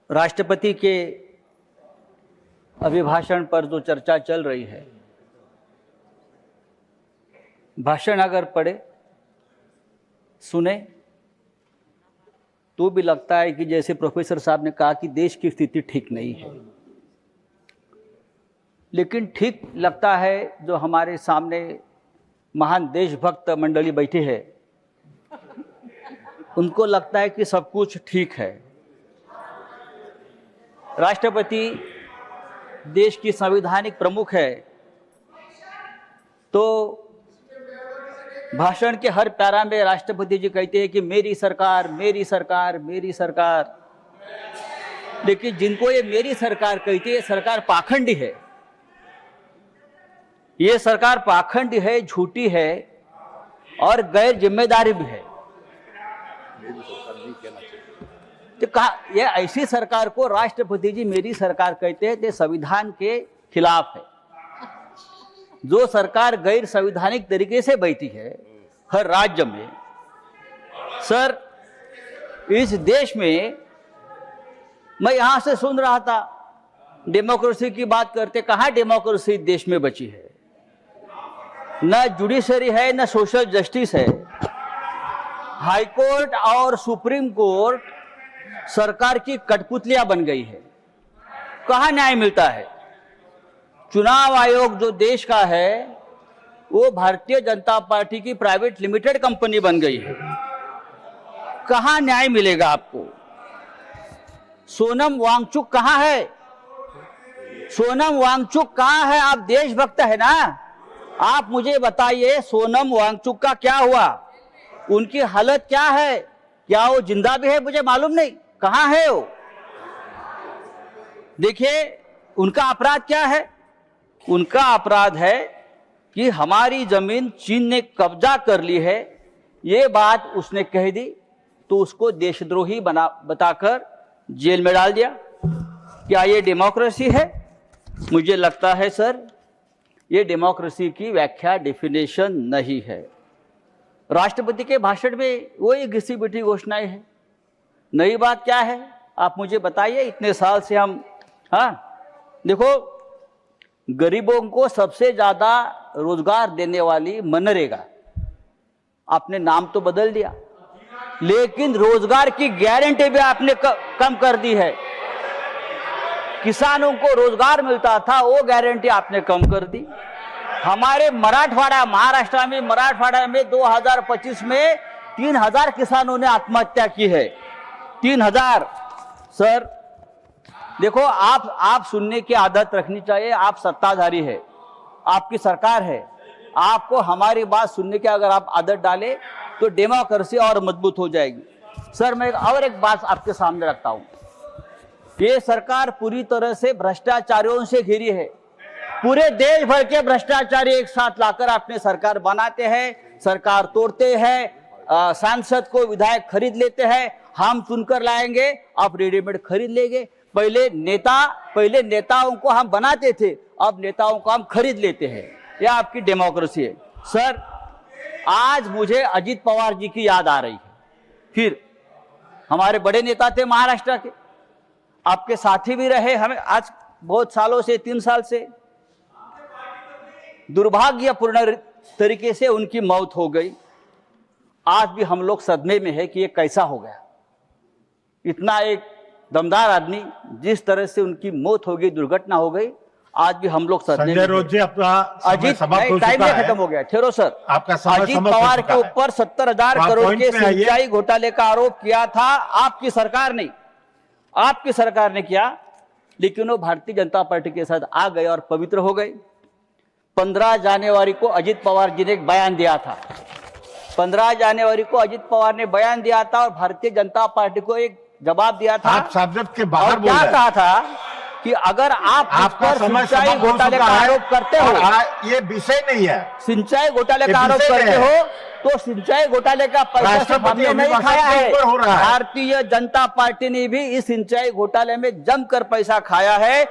राष्ट्रपति के अभिभाषण पर जो चर्चा चल रही है, भाषण अगर पढ़े सुने तो भी लगता है कि जैसे प्रोफेसर साहब ने कहा कि देश की स्थिति ठीक नहीं है। लेकिन ठीक लगता है जो हमारे सामने महान देशभक्त मंडली बैठी है, उनको लगता है कि सब कुछ ठीक है। राष्ट्रपति देश की संवैधानिक प्रमुख है, तो भाषण के हर पैरा में राष्ट्रपति जी कहते हैं कि मेरी सरकार, मेरी सरकार, मेरी सरकार। लेकिन जिनको ये मेरी सरकार कहती है, सरकार पाखंडी है। ये सरकार पाखंडी है, झूठी है और गैर जिम्मेदारी भी है। तो कहा ये ऐसी सरकार को राष्ट्रपति जी मेरी सरकार कहते हैं, तो संविधान के खिलाफ है। जो सरकार गैर संवैधानिक तरीके से बैठी है हर राज्य में, सर इस देश में मैं यहां से सुन रहा था डेमोक्रेसी की बात करते, कहां डेमोक्रेसी देश में बची है? न जुडिशरी है, न सोशल जस्टिस है। हाई कोर्ट और सुप्रीम कोर्ट सरकार की कठपुतलियां बन गई है। कहां न्याय मिलता है? चुनाव आयोग जो देश का है वो भारतीय जनता पार्टी की प्राइवेट लिमिटेड कंपनी बन गई है। कहां न्याय मिलेगा आपको? सोनम वांगचुक कहां है? सोनम वांगचुक कहां है? आप देशभक्त है ना, आप मुझे बताइए सोनम वांगचुक का क्या हुआ? उनकी हालत क्या है? क्या वो जिंदा भी है? मुझे मालूम नहीं। कहां है वो? देखिए उनका अपराध क्या है? उनका अपराध है कि हमारी जमीन चीन ने कब्जा कर ली है। ये बात उसने कह दी तो उसको देशद्रोही बताकर जेल में डाल दिया। क्या ये डेमोक्रेसी है? मुझे लगता है सर ये डेमोक्रेसी की व्याख्या, डेफिनेशन नहीं है। राष्ट्रपति के भाषण में वही घिसी पिटी घोषणाएं हैं। नई बात क्या है आप मुझे बताइए। इतने साल से हम देखो गरीबों को सबसे ज्यादा रोजगार देने वाली मनरेगा, आपने नाम तो बदल दिया, लेकिन रोजगार की गारंटी भी आपने कम कर दी है। किसानों को रोजगार मिलता था वो गारंटी आपने कम कर दी। हमारे मराठवाड़ा, महाराष्ट्र में मराठवाड़ा में 2025 में 3000 किसानों ने आत्महत्या की है। 3000। सर देखो आप सुनने की आदत रखनी चाहिए। आप सत्ताधारी है, आपकी सरकार है, आपको हमारी बात सुनने की अगर आप आदत डाले तो डेमोक्रेसी और मजबूत हो जाएगी। सर मैं और एक बात आपके सामने रखता हूं। ये सरकार पूरी तरह से भ्रष्टाचारियों से घिरी है। पूरे देश भर के भ्रष्टाचारी एक साथ लाकर अपने सरकार बनाते हैं, सरकार तोड़ते हैं, सांसद को विधायक खरीद लेते हैं। हम चुनकर लाएंगे, आप रेडीमेड खरीद लेंगे। पहले नेताओं को हम बनाते थे, अब नेताओं को हम खरीद लेते हैं। यह आपकी डेमोक्रेसी है। सर आज मुझे अजित पवार जी की याद आ रही है। फिर हमारे बड़े नेता थे महाराष्ट्र के, आपके साथी भी रहे हमें आज बहुत सालों से, 3 साल से। दुर्भाग्यपूर्ण तरीके से उनकी मौत हो गई। आज भी हम लोग सदमे में है कि ये कैसा हो गया। इतना एक दमदार आदमी, जिस तरह से उनकी मौत हो गई, दुर्घटना हो गई, आज भी हम लोग सदमे में। रोज जी अपना अजीत टाइम खत्म हो गया। ठहरो सर। अजीत पवार के ऊपर 70,000 करोड़ के सिंचाई घोटाले का आरोप किया था आपकी सरकार ने, आपकी सरकार ने किया। लेकिन वो भारतीय जनता पार्टी के साथ आ गए और पवित्र हो गए। 15 जनवरी को अजित पवार जी ने एक बयान दिया था। 15 जनवरी को अजित पवार ने बयान दिया था और भारतीय जनता पार्टी को एक जवाब दिया था। आप सब्जेक्ट के बाहर क्या कहा था कि अगर आप सिंचाई घोटाले का आरोप करते हो, ये विषय नहीं है। सिंचाई घोटाले का आरोप करते हो तो सिंचाई घोटाले का पैसा सिर्फ हमने नहीं खाया है, भारतीय जनता पार्टी ने भी इस सिंचाई घोटाले में जमकर पैसा खाया है।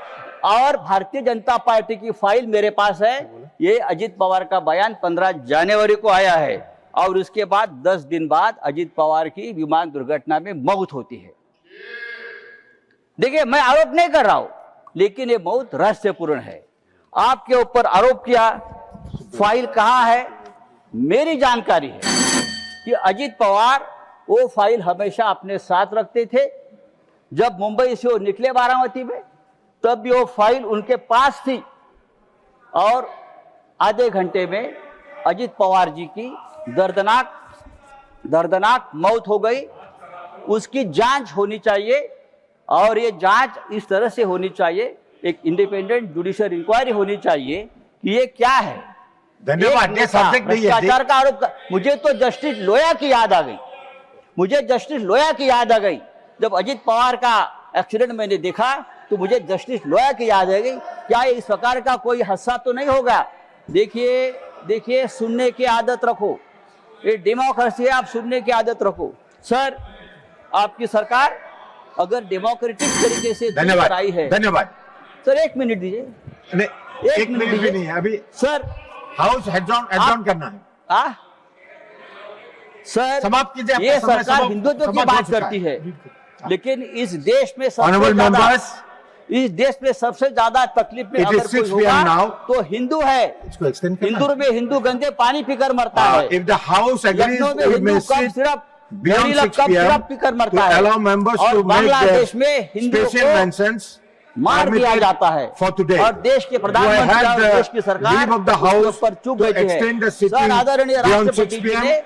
और भारतीय जनता पार्टी की फाइल मेरे पास है। ये अजित पवार का बयान 15 जनवरी को आया है और उसके बाद 10 दिन बाद अजित पवार की विमान दुर्घटना में मौत होती है। देखिए, मैं आरोप नहीं कर रहा हूं, लेकिन ये बहुत रहस्यपूर्ण है। आपके ऊपर आरोप किया, फाइल कहां है? मेरी जानकारी है कि अजित पवार वो फाइल हमेशा अपने साथ रखते थे। जब मुंबई से वो निकले बारामती में, तब भी वो फाइल उनके पास थी और आधे घंटे में अजित पवार जी की दर्दनाक मौत हो गई। उसकी जांच होनी चाहिए और ये जांच इस तरह से होनी चाहिए, एक इंडिपेंडेंट जुडिशियल इंक्वायरी होनी चाहिए कि ये क्या है। धन्यवाद। ये सब्जेक्ट नहीं है। भ्रष्टाचार का आरोप मुझे तो जस्टिस लोया की याद आ गई, मुझे जस्टिस लोया की याद आ गई। जब अजित पवार का एक्सीडेंट मैंने देखा तो मुझे जस्टिस लोया की याद आ गई। क्या इस प्रकार का कोई हादसा तो नहीं होगा? देखिए, सुनने की आदत रखो, ये डेमोक्रेसी है, आप सुनने की आदत रखो। सर, आपकी सरकार अगर डेमोक्रेटिक तरीके से धन्यवाद आई है। धन्यवाद सर, एक मिनट दीजिए। नहीं, एक मिनट भी नहीं है अभी। सर, हाउस एडजॉर्न करना है। सर, समाप्त कीजिए। ये सरकार हिंदुत्व की बात करती है, लेकिन इस देश में इस देश में सबसे ज्यादा तकलीफ में अगर कोई होगा तो हिंदू है। हिंदू में हिंदू गंदे पानी पीकर मरता है। लखनऊ में हिंदू कप सिर्फ पीकर मरता है और बांग्लादेश में हिंदू को मार दिया जाता है और देश के प्रधानमंत्री और देश की सरकार उसके ऊपर चुप बैठी है। सर, आदरणीय राष्ट्रपति जी ने